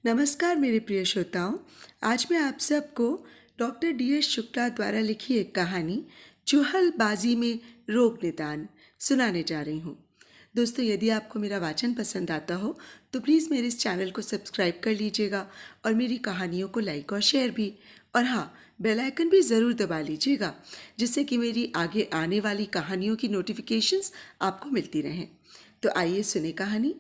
नमस्कार मेरे प्रिय श्रोताओं। आज मैं आप सबको डॉक्टर डी.एस. शुक्ला द्वारा लिखी एक कहानी चुहलबाजी में रोग निदान सुनाने जा रही हूँ। दोस्तों, यदि आपको मेरा वाचन पसंद आता हो तो प्लीज़ मेरे इस चैनल को सब्सक्राइब कर लीजिएगा और मेरी कहानियों को लाइक और शेयर भी। और हाँ, बेल आइकन भी ज़रूर दबा लीजिएगा, जिससे कि मेरी आगे आने वाली कहानियों की नोटिफिकेशंस आपको मिलती रहें। तो आइए सुने कहानी।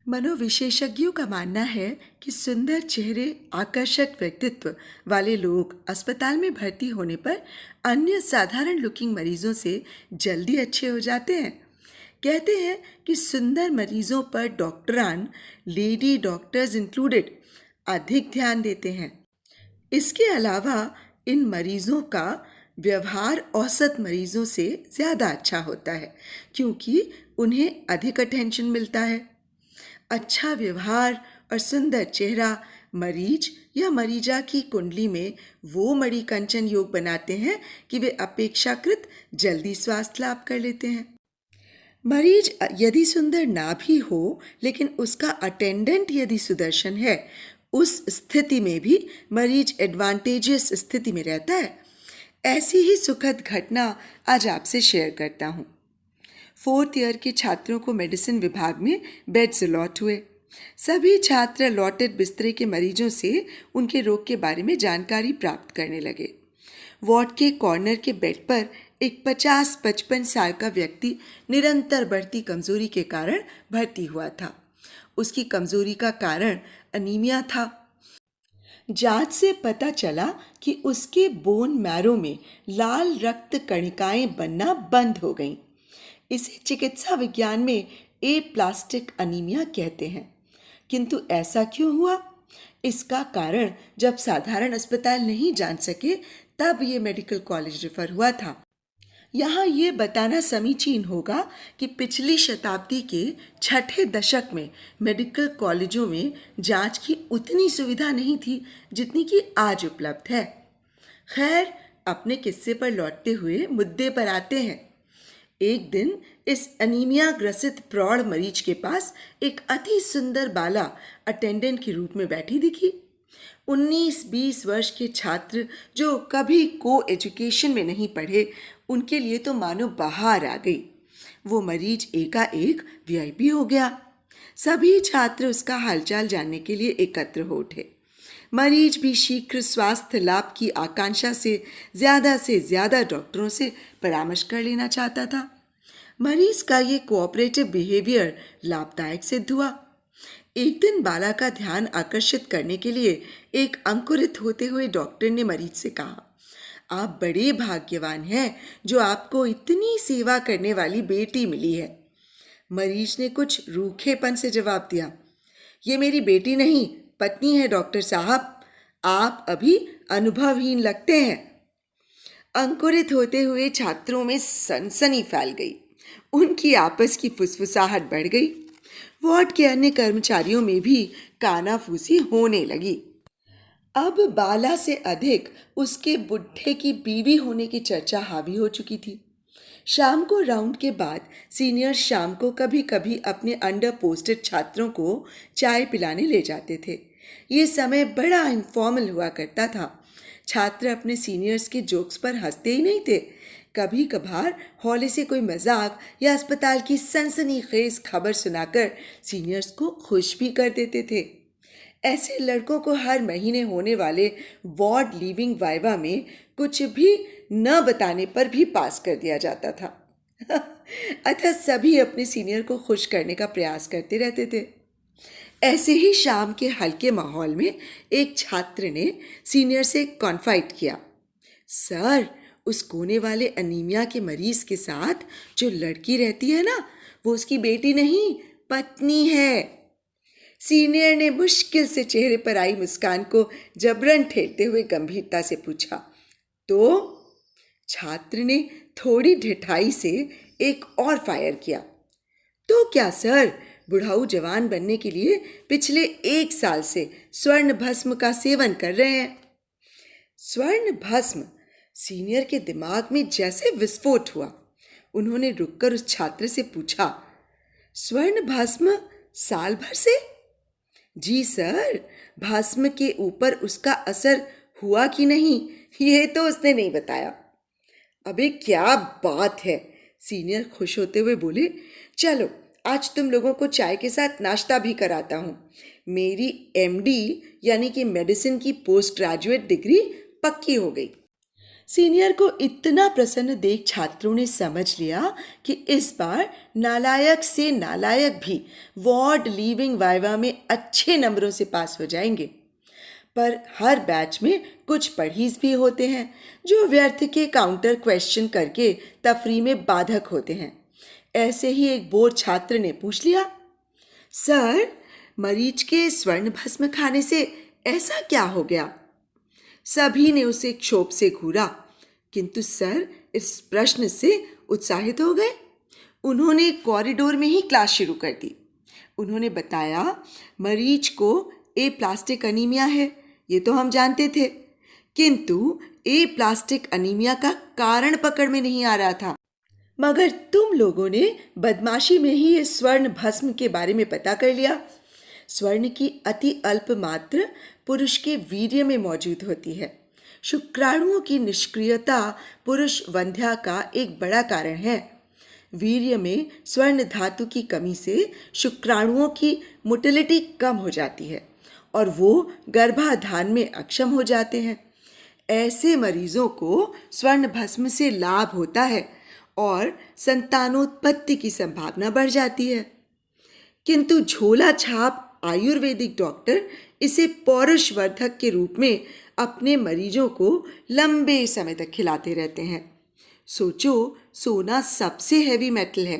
मनोविशेषज्ञों का मानना है कि सुंदर चेहरे, आकर्षक व्यक्तित्व वाले लोग अस्पताल में भर्ती होने पर अन्य साधारण लुकिंग मरीजों से जल्दी अच्छे हो जाते हैं। कहते हैं कि सुंदर मरीजों पर डॉक्टरान, लेडी डॉक्टर्स इंक्लूडेड, अधिक ध्यान देते हैं। इसके अलावा इन मरीजों का व्यवहार औसत मरीजों से ज़्यादा अच्छा होता है, क्योंकि उन्हें अधिक अटेंशन मिलता है। अच्छा व्यवहार और सुंदर चेहरा मरीज या मरीजा की कुंडली में वो मणिकंचन योग बनाते हैं कि वे अपेक्षाकृत जल्दी स्वास्थ्य लाभ कर लेते हैं। मरीज यदि सुंदर ना भी हो, लेकिन उसका अटेंडेंट यदि सुदर्शन है, उस स्थिति में भी मरीज एडवांटेजियस स्थिति में रहता है। ऐसी ही सुखद घटना आज आपसे शेयर करता हूँ। 4th ईयर के छात्रों को मेडिसिन विभाग में बेड्स अलॉट हुए। सभी छात्र अलॉटेड बिस्तरे के मरीजों से उनके रोग के बारे में जानकारी प्राप्त करने लगे। वार्ड के कॉर्नर के बेड पर एक 50-55 साल का व्यक्ति निरंतर बढ़ती कमजोरी के कारण भर्ती हुआ था। उसकी कमजोरी का कारण अनीमिया था। जांच से पता चला कि उसके बोन मैरो में लाल रक्त कणिकाएं बनना बंद हो गईं। इसे चिकित्सा विज्ञान में एप्लास्टिक अनीमिया कहते हैं। किंतु ऐसा क्यों हुआ? इसका कारण जब साधारण अस्पताल नहीं जान सके, तब ये मेडिकल कॉलेज रेफर हुआ था। यहाँ ये बताना समीचीन होगा कि पिछली शताब्दी के 6ठे दशक में मेडिकल कॉलेजों में जांच की उतनी सुविधा नहीं थी जितनी कि आज उपलब्ध है। खैर, अपने किस्से पर लौटते हुए मुद्दे पर आते हैं। एक दिन इस अनीमिया ग्रसित प्रौढ़ मरीज के पास एक अति सुंदर बाला अटेंडेंट के रूप में बैठी दिखी। 19-20 वर्ष के छात्र जो कभी को एजुकेशन में नहीं पढ़े, उनके लिए तो मानो बहार आ गई। वो मरीज एकाएक वीआईपी हो गया। सभी छात्र उसका हालचाल जानने के लिए एकत्र हो उठे। मरीज भी शीघ्र स्वास्थ्य लाभ की आकांक्षा से ज़्यादा डॉक्टरों से परामर्श कर लेना चाहता था। मरीज का ये कोऑपरेटिव बिहेवियर लाभदायक सिद्ध हुआ। एक दिन बाला का ध्यान आकर्षित करने के लिए एक अंकुरित होते हुए डॉक्टर ने मरीज से कहा, आप बड़े भाग्यवान हैं जो आपको इतनी सेवा करने वाली बेटी मिली है। मरीज ने कुछ रूखेपन से जवाब दिया, ये मेरी बेटी नहीं, पत्नी है डॉक्टर साहब। आप अभी अनुभवहीन लगते हैं। अंकुरित होते हुए छात्रों में सनसनी फैल गई। उनकी आपस की फुसफुसाहट बढ़ गई। वार्ड के अन्य कर्मचारियों में भी कानाफूसी होने लगी। अब बाला से अधिक उसके बुढ़े की बीवी होने की चर्चा हावी हो चुकी थी। शाम को राउंड के बाद सीनियर शाम को कभी कभी अपने अंडर पोस्टेड छात्रों को चाय पिलाने ले जाते थे। ये समय बड़ा इनफॉर्मल हुआ करता था। छात्र अपने सीनियर्स के जोक्स पर हंसते ही नहीं थे। कभी कभार हौले से कोई मजाक या अस्पताल की सनसनीखेज खबर सुनाकर सीनियर्स को खुश भी कर देते थे। ऐसे लड़कों को हर महीने होने वाले वार्ड लीविंग वाइवा में कुछ भी न बताने पर भी पास कर दिया जाता था। अतः सभी अपने सीनियर को खुश करने का प्रयास करते रहते थे। ऐसे ही शाम के हल्के माहौल में एक छात्र ने सीनियर से कॉन्फाइड किया, सर, उस कोने वाले अनीमिया के मरीज के साथ जो लड़की रहती है ना, वो उसकी बेटी नहीं, पत्नी है। सीनियर ने मुश्किल से चेहरे पर आई मुस्कान को जबरन ठेलते हुए गंभीरता से पूछा, तो? छात्र ने थोड़ी ढिठाई से एक और फायर किया, तो क्या सर, बुढ़ाऊ जवान बनने के लिए पिछले 1 साल से स्वर्ण भस्म का सेवन कर रहे हैं। स्वर्ण भस्म? सीनियर के दिमाग में जैसे विस्फोट हुआ। उन्होंने रुककर उस छात्र से पूछा, स्वर्ण भस्म साल भर से? जी सर, भस्म के ऊपर उसका असर हुआ कि नहीं, ये तो उसने नहीं बताया। अबे क्या बात है, सीनियर खुश होते हुए बोले। चलो आज तुम लोगों को चाय के साथ नाश्ता भी कराता हूँ। मेरी एमडी यानी कि मेडिसिन की पोस्ट ग्रेजुएट डिग्री पक्की हो गई। सीनियर को इतना प्रसन्न देख छात्रों ने समझ लिया कि इस बार नालायक से नालायक भी वार्ड लीविंग वाइवा में अच्छे नंबरों से पास हो जाएंगे। पर हर बैच में कुछ पढ़ीज भी होते हैं जो व्यर्थ के काउंटर क्वेश्चन करके तफरी में बाधक होते हैं। ऐसे ही एक बोर छात्र ने पूछ लिया, सर मरीज के स्वर्ण भस्म खाने से ऐसा क्या हो गया? सभी ने उसे क्षोभ से घूरा, किंतु सर इस प्रश्न से उत्साहित हो गए। उन्होंने कॉरिडोर में ही क्लास शुरू कर दी। उन्होंने बताया, मरीज को ए प्लास्टिक अनीमिया है, ये तो हम जानते थे, किंतु ए प्लास्टिक अनीमिया का कारण पकड़ में नहीं आ रहा था। मगर तुम लोगों ने बदमाशी में ही इस स्वर्ण भस्म के बारे में पता कर लिया। स्वर्ण की अति अल्प मात्रा पुरुष के वीर्य में मौजूद होती है। शुक्राणुओं की निष्क्रियता पुरुष वंध्या का एक बड़ा कारण है। वीर्य में स्वर्ण धातु की कमी से शुक्राणुओं की मोटिलिटी कम हो जाती है और वो गर्भाधान में अक्षम हो जाते हैं। ऐसे मरीजों को स्वर्ण भस्म से लाभ होता है और संतानोत्पत्ति की संभावना बढ़ जाती है। किंतु झोला छाप आयुर्वेदिक डॉक्टर इसे पौरुषवर्धक के रूप में अपने मरीजों को लंबे समय तक खिलाते रहते हैं। सोचो, सोना सबसे हैवी मेटल है,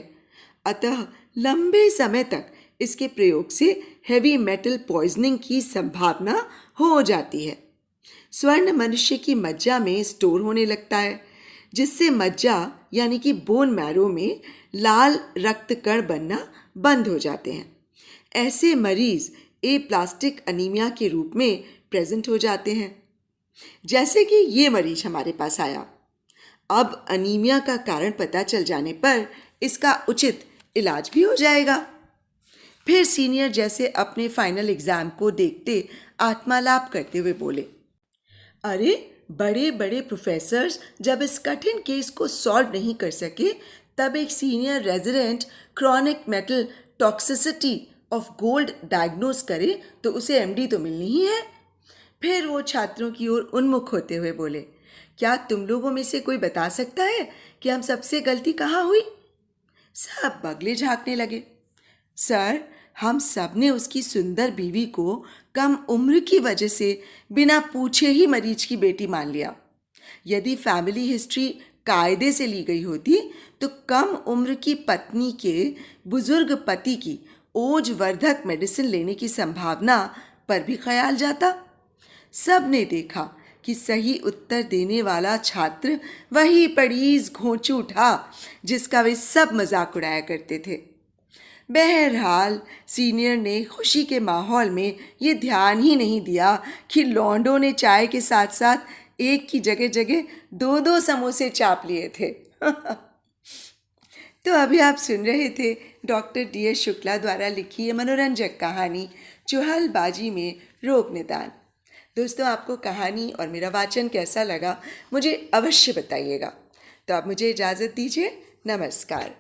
अतः लंबे समय तक इसके प्रयोग से हैवी मेटल पॉइजनिंग की संभावना हो जाती है। स्वर्ण मनुष्य की मज्जा में स्टोर होने लगता है, जिससे मज्जा यानी कि बोन मैरो में लाल रक्त कण बनना बंद हो जाते हैं। ऐसे मरीज ए प्लास्टिक अनीमिया के रूप में प्रेजेंट हो जाते हैं, जैसे कि ये मरीज हमारे पास आया। अब अनीमिया का कारण पता चल जाने पर इसका उचित इलाज भी हो जाएगा। फिर सीनियर जैसे अपने फाइनल एग्जाम को देखते आत्मालाप करते हुए बोले, अरे बड़े बड़े प्रोफेसर्स जब इस कठिन केस को सॉल्व नहीं कर सके, तब एक senior resident chronic metal toxicity of gold diagnose करे तो उसे एमडी तो मिलनी ही है। फिर वो छात्रों की ओर उन्मुख होते हुए बोले, क्या तुम लोगों में से कोई बता सकता है कि हम सबसे गलती कहाँ हुई? सब बगले झांकने लगे। सर, हम सब ने उसकी सुंदर बीवी को कम उम्र की वजह से बिना पूछे ही मरीज की बेटी मान लिया। यदि फैमिली हिस्ट्री कायदे से ली गई होती तो कम उम्र की पत्नी के बुजुर्ग पति की ओजवर्धक मेडिसिन लेने की संभावना पर भी ख्याल जाता। सब ने देखा कि सही उत्तर देने वाला छात्र वही पढ़ीज घोंचू था जिसका वे सब मजाक उड़ाया करते थे। बहरहाल सीनियर ने खुशी के माहौल में ये ध्यान ही नहीं दिया कि लौंडों ने चाय के साथ साथ एक की जगह जगह 2-2 समोसे चाप लिए थे। तो अभी आप सुन रहे थे डॉक्टर DS शुक्ला द्वारा लिखी ये मनोरंजक कहानी चुहलबाजी में रोग निदान। दोस्तों, आपको कहानी और मेरा वाचन कैसा लगा मुझे अवश्य बताइएगा। तो आप मुझे इजाज़त दीजिए। नमस्कार।